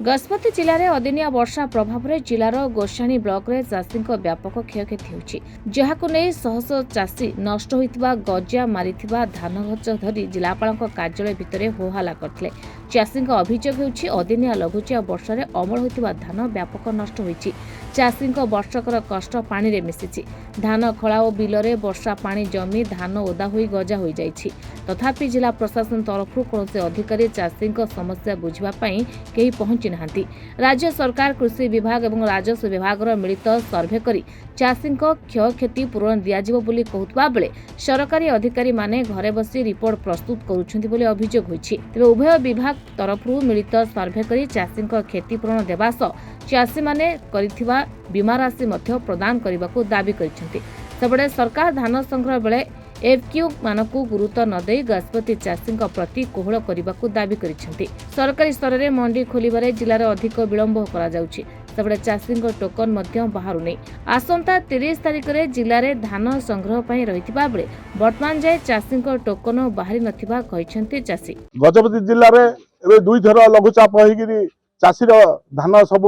गजपति जिले में अदिनिया वर्षा प्रभाव में जिलार गोसाणी ब्लॉक रे चाषी व्यापक क्षयक्षति होछि जहाको नै शह शह चाषी नष्ट होइतिबा गजा मारिथिबा धान गछ धरी जिलापाल कार्यालय भितर होहाला करथिले। चाषी अभियोग होछि अदिनिया लघुचाप वर्षा रे अमल होइतिबा धान व्यापक नष्ट होइछि। चाषी वर्षकर कष्ट पानी रे मिसिछि। धान खला और बिल रे वर्षा पानी जमी धान ओदा होई गजा होई जाइछि। तथापि जिला प्रशासन तरफ कौनसी अधिकारी चाषी समस्या बुझिबा पई केही पहुंची नाहांती। राज्य सरकार कृषि विभाग और राजस्व विभाग मिलित सर्वे करी चाषी क्षयक्षति पूरण दियाजिबो बोली कहउतबा बेले सरकारी अधिकारी माने घरे बसी रिपोर्ट प्रस्तुत करुछन्ति बोली अभियोग होइछि। तेबे उभय विभाग तरफ मिलित सर्वे करी चाषी क्षतिपूरण देबा सह चाषी माने करिथिबा बीमा राशि मध्य प्रदान करबाकू दाबी करिसेंति। सबडे सरकार धान संग्रह बेले एफक्यू मानकू गुरुत्व न दे गजपति चाषी प्रति कोहल करने दाबी करिसेंति। सरकारी स्तर में मंडी खोलिबारे जिलार अधिक विलंब करा जाउछि। सबडे चाषी टोकन मध्य बाहरु नै आसंता 30 तारिख रे जिले में धान संग्रह पई रहितिबा बेले वर्तमान जाय चाषी टोकन बाहरी नथिबा कहिसेंति चाषी। गजपति जिले में एबे दुई थर लघुचाप होइगिरी चाषी धान सब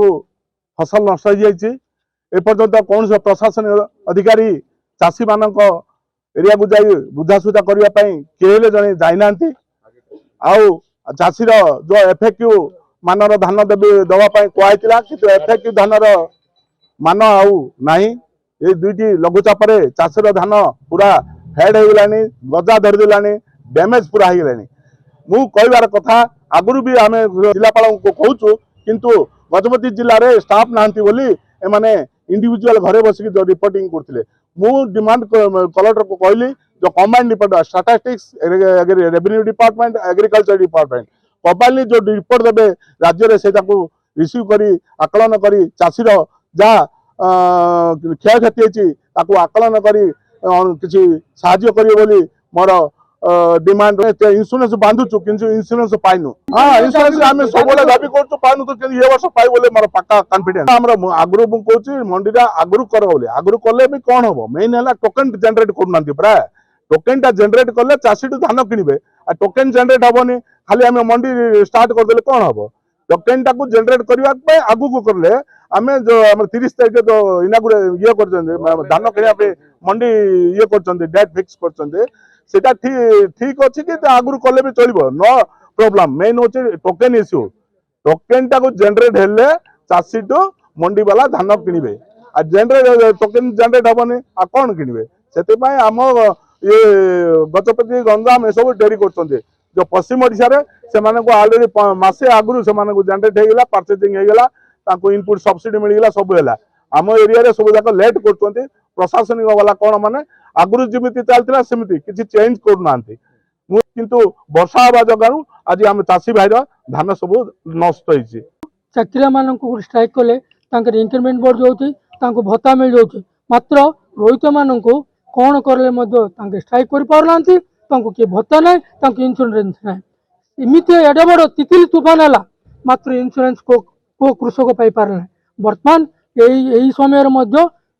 फसल नष्ट हो जाइछि। एपर्यंत कौन प्रशासन अधिकारी चाषी मानक एरिया को जाई बुझासुझा करने किए जड़े जाना चाषीर जो एफएक्यू मानर धान दवाई कहला कि एफएक्यू धानर मान आउ ये दुईटी लघुचाप चाषीर धान पूरा हेड हो गलानी गजा धरदेला डैमेज पूरा हो गलानी। मु कहबार कथा आगुरी भी आम जिलापाल को कहूँ किंतु गजपति जिले में स्टाफ नाहांती बोली एमाने इंडिविजुअल घरे बसिक रिपोर्टिंग करते। मु डिमांड कलेक्टर को कहली जो combined department statistics revenue department agriculture department combined जो रिपोर्ट देवे राज्य में से रिसीव करी आकलन करी चाषीर जहाँ क्षयक्षति होती आकलन करी किसी साहाय्य करिए बोली मोर डिमांड इंश्योरेंस बांधुचु किंतु इंश्योरेंस पाइनु। हाँ इंश्योरेंस आम सब दाबी करूँ पाइनु तो ये वर्ष पाइ बोले मोर पक्का कॉन्फिडेंस। आगुरी मुझे मंडी आगुरी कर बोले आगुरी कले भी कौन हम मेन है टोकन जनरेट करना प्राय टोकन टा जनरेट कले चाषी धान किणवे टोकन जनरेट हेनी खाली आम मंडी स्टार्ट करदे कौन हम टोकन टाक जनरेट करने आगू को कले आम जो 30 तारीख जो इनागुरे ये कर धान किणा मंडी ये कर डेट फिक्स कर सेटा ठीक अच्छे कि आगुरी कले भी चलो नो प्रोब्लेम। मेन हूँ टोकन इश्यू टोकन टाक जनरेट हेले चाषी टू मंडी वाला धान किणवे जनरेट टोकन जनरेट हेनी आ कौन किणवे से आम ये गजपति गंजाम सब डेरी कर जो पश्चिम ओडिशा से ऑलरेडी मासे आगुरी से जनरेट होगा परचेजिंग होगा इनपुट सब्सिडी मिलगला सब है आम एरिया सब जाक लेट कर प्रशासनिक वाला कौन माने आगुरी जमी चलता सेमती किसी चेंज करना किंतु वर्षा हवा जगह आज आम चाषी भाईर धान सब नष्ट होती। चाकरिया मान स्ट्राइक कले इंक्रीमेंट बढ़ जाऊँगी भत्ता मिल जाऊँगी मात्र रोहित मान कौन करें स्ट्राइक कर किए भत्ता ना इंश्योरेंस ना इमती एडे बड़ तितली तूफान है मात्र इंश्योरेंस को कृषक पाई पारना बर्तमान यही समय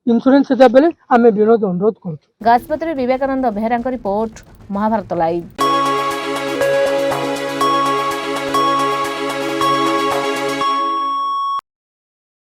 इंश्योरेंस बेले आम विरोध अनुरोध कर। Gajapati Vivekananda Behera report Mahabharat live.